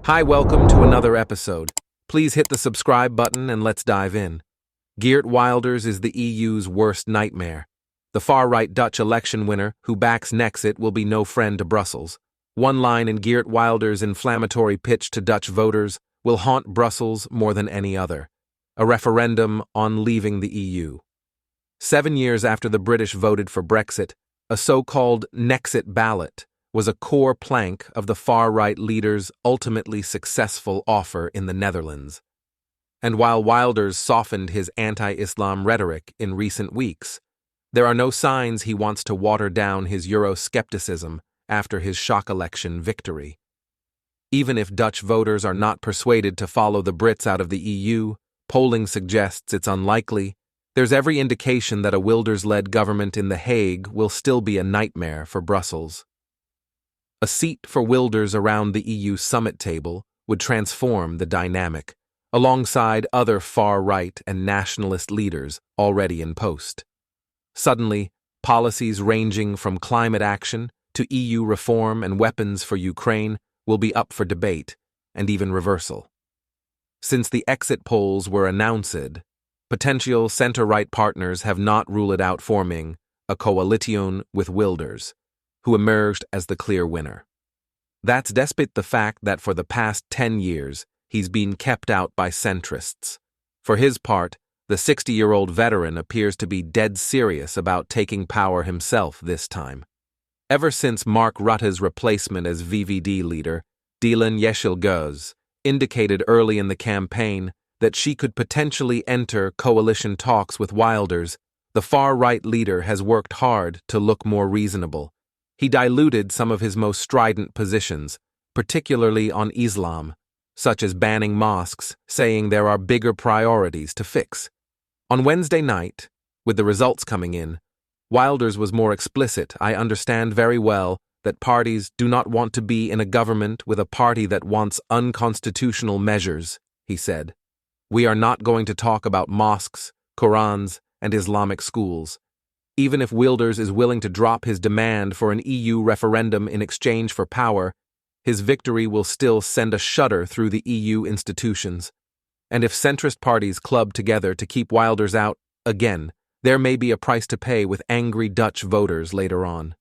Hi, welcome to another episode. Please hit the subscribe button and let's dive in. Geert Wilders is the EU's worst nightmare. The far-right Dutch election winner who backs Nexit will be no friend to Brussels. One line in Geert Wilders' inflammatory pitch to Dutch voters will haunt Brussels more than any other. A referendum on leaving the EU. 7 years after the British voted for Brexit, a so-called Nexit ballot was a core plank of the far-right leader's ultimately successful offer in the Netherlands. And while Wilders softened his anti-Islam rhetoric in recent weeks, there are no signs he wants to water down his Euroscepticism after his shock election victory. Even if Dutch voters are not persuaded to follow the Brits out of the EU, polling suggests it's unlikely. There's every indication that a Wilders-led government in The Hague will still be a nightmare for Brussels. A seat for Wilders around the EU summit table would transform the dynamic, alongside other far-right and nationalist leaders already in post. Suddenly, policies ranging from climate action to EU reform and weapons for Ukraine will be up for debate, and even reversal. Since the exit polls were announced, potential center-right partners have not ruled out forming a coalition with Wilders, who emerged as the clear winner. That's despite the fact that for the past 10 years, he's been kept out by centrists. For his part, the 60-year-old veteran appears to be dead serious about taking power himself this time. Ever since Mark Rutte's replacement as VVD leader, Dylan Yeşilgöz, indicated early in the campaign that she could potentially enter coalition talks with Wilders, the far-right leader has worked hard to look more reasonable. He diluted some of his most strident positions, particularly on Islam, such as banning mosques, saying there are bigger priorities to fix. On Wednesday night, with the results coming in, Wilders was more explicit. I understand very well that parties do not want to be in a government with a party that wants unconstitutional measures, he said. We are not going to talk about mosques, Qurans, and Islamic schools. Even if Wilders is willing to drop his demand for an EU referendum in exchange for power, his victory will still send a shudder through the EU institutions. And if centrist parties club together to keep Wilders out, again, there may be a price to pay with angry Dutch voters later on.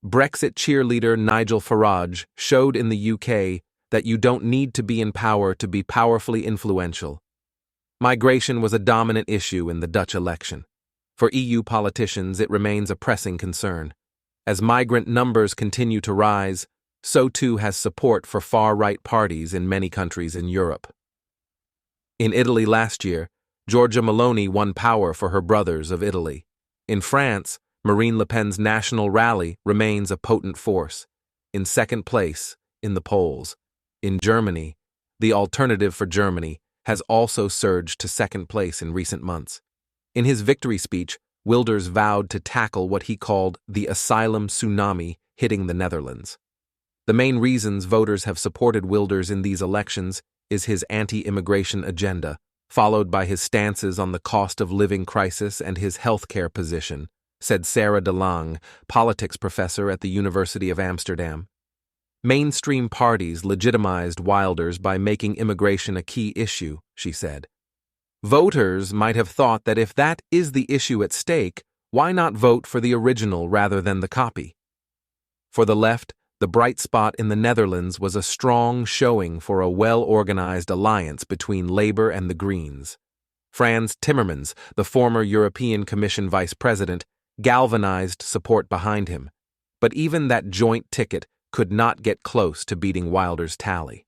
Brexit cheerleader Nigel Farage showed in the UK that you don't need to be in power to be powerfully influential. Migration was a dominant issue in the Dutch election. For EU politicians, it remains a pressing concern. As migrant numbers continue to rise, so too has support for far-right parties in many countries in Europe. In Italy last year, Giorgia Meloni won power for her brothers of Italy. In France, Marine Le Pen's National Rally remains a potent force, in second place in the polls. In Germany, the Alternative for Germany has also surged to second place in recent months. In his victory speech, Wilders vowed to tackle what he called the asylum tsunami hitting the Netherlands. The main reasons voters have supported Wilders in these elections is his anti-immigration agenda, followed by his stances on the cost of living crisis and his healthcare position, said Sarah de Lange, politics professor at the University of Amsterdam. Mainstream parties legitimized Wilders by making immigration a key issue, she said. Voters might have thought that if that is the issue at stake, why not vote for the original rather than the copy? For the left, the bright spot in the Netherlands was a strong showing for a well-organized alliance between Labour and the Greens. Frans Timmermans, the former European Commission vice president, galvanized support behind him. But even that joint ticket could not get close to beating Wilders' tally.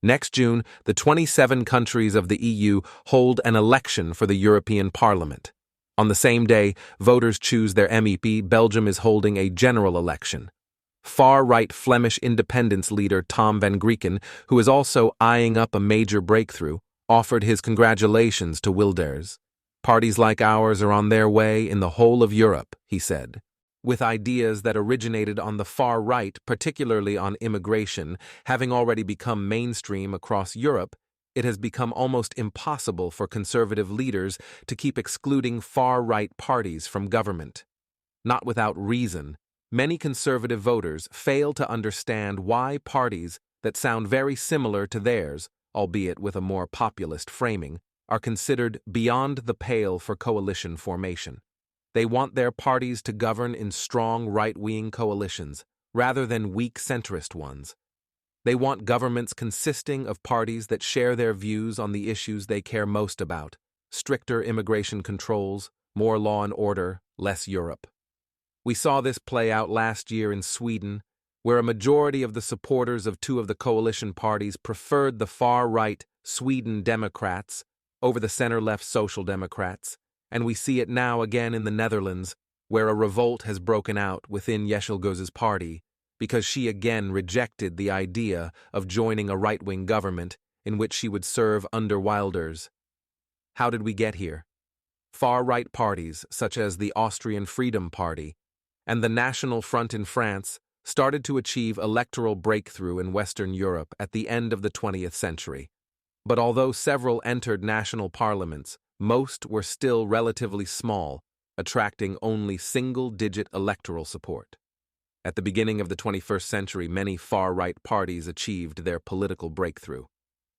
Next June, the 27 countries of the EU hold an election for the European Parliament. On the same day, voters choose their MEP. Belgium is holding a general election. Far-right Flemish independence leader Tom van Grieken, who is also eyeing up a major breakthrough, offered his congratulations to Wilders. Parties like ours are on their way in the whole of Europe, he said. With ideas that originated on the far right, particularly on immigration, having already become mainstream across Europe, it has become almost impossible for conservative leaders to keep excluding far-right parties from government. Not without reason, many conservative voters fail to understand why parties that sound very similar to theirs, albeit with a more populist framing, are considered beyond the pale for coalition formation. They want their parties to govern in strong right-wing coalitions, rather than weak centrist ones. They want governments consisting of parties that share their views on the issues they care most about: stricter immigration controls, more law and order, less Europe. We saw this play out last year in Sweden, where a majority of the supporters of two of the coalition parties preferred the far-right Sweden Democrats over the center-left Social Democrats, and we see it now again in the Netherlands, where a revolt has broken out within Jesselgoz's party because she again rejected the idea of joining a right-wing government in which she would serve under Wilders. How did we get here? Far-right parties, such as the Austrian Freedom Party and the National Front in France, started to achieve electoral breakthrough in Western Europe at the end of the 20th century. But although several entered national parliaments, most were still relatively small, attracting only single-digit electoral support. At the beginning of the 21st century, many far-right parties achieved their political breakthrough.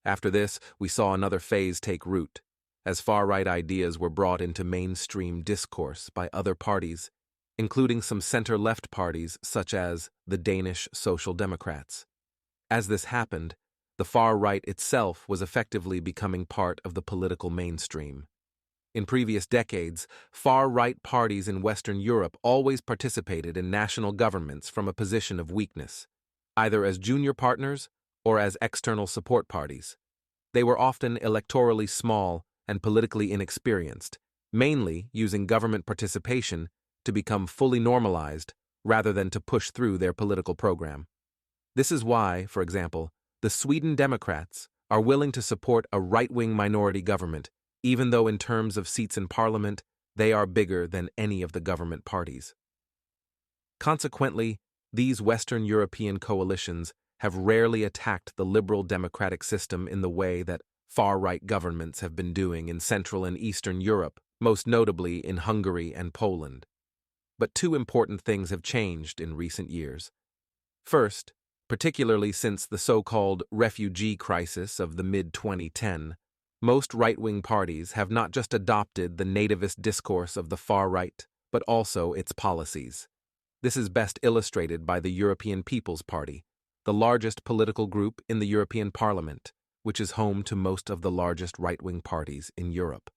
After this, we saw another phase take root, as far-right ideas were brought into mainstream discourse by other parties, including some center-left parties such as the Danish Social Democrats. As this happened, the far-right itself was effectively becoming part of the political mainstream. In previous decades, far-right parties in Western Europe always participated in national governments from a position of weakness, either as junior partners or as external support parties. They were often electorally small and politically inexperienced, mainly using government participation to become fully normalized rather than to push through their political program. This is why, for example, the Sweden Democrats are willing to support a right-wing minority government, even though in terms of seats in parliament, they are bigger than any of the government parties. Consequently, these Western European coalitions have rarely attacked the liberal democratic system in the way that far-right governments have been doing in Central and Eastern Europe, most notably in Hungary and Poland. But two important things have changed in recent years. First, particularly since the so-called refugee crisis of the mid-2010s, most right-wing parties have not just adopted the nativist discourse of the far right, but also its policies. This is best illustrated by the European People's Party, the largest political group in the European Parliament, which is home to most of the largest right-wing parties in Europe.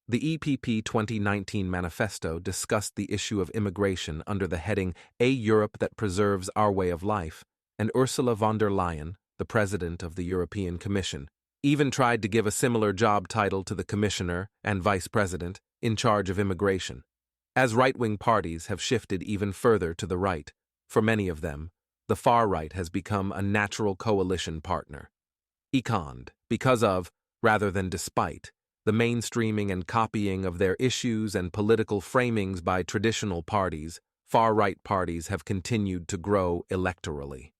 The EPP 2019 manifesto discussed the issue of immigration under the heading "A Europe that Preserves Our Way of Life," and Ursula von der Leyen, the president of the European Commission, even tried to give a similar job title to the commissioner and vice president in charge of immigration. As right-wing parties have shifted even further to the right, for many of them, the far right has become a natural coalition partner. Because of, rather than despite, the mainstreaming and copying of their issues and political framings by traditional parties, far-right parties have continued to grow electorally.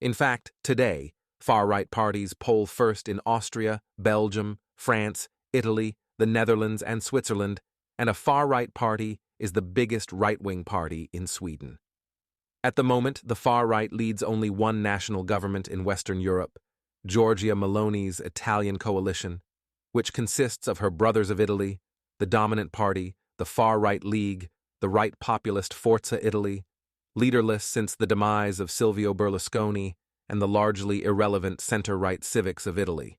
In fact, today, far-right parties poll first in Austria, Belgium, France, Italy, the Netherlands, and Switzerland, and a far-right party is the biggest right-wing party in Sweden. At the moment, the far-right leads only one national government in Western Europe, Giorgia Meloni's Italian coalition, which consists of her Brothers of Italy, the dominant party, the far-right League, the right populist Forza Italy, leaderless since the demise of Silvio Berlusconi, and the largely irrelevant center-right Civics of Italy.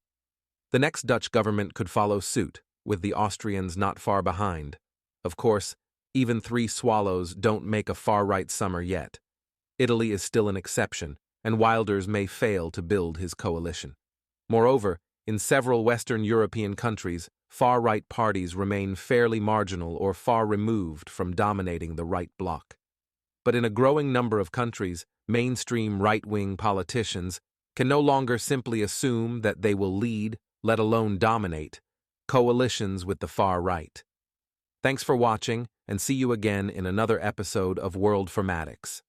The next Dutch government could follow suit, with the Austrians not far behind. Of course, even three swallows don't make a far-right summer yet. Italy is still an exception, and Wilders may fail to build his coalition. Moreover, in several Western European countries, far-right parties remain fairly marginal or far removed from dominating the right bloc. But in a growing number of countries, mainstream right-wing politicians can no longer simply assume that they will lead, let alone dominate, coalitions with the far right. Thanks for watching, and see you again in another episode of World Formatics.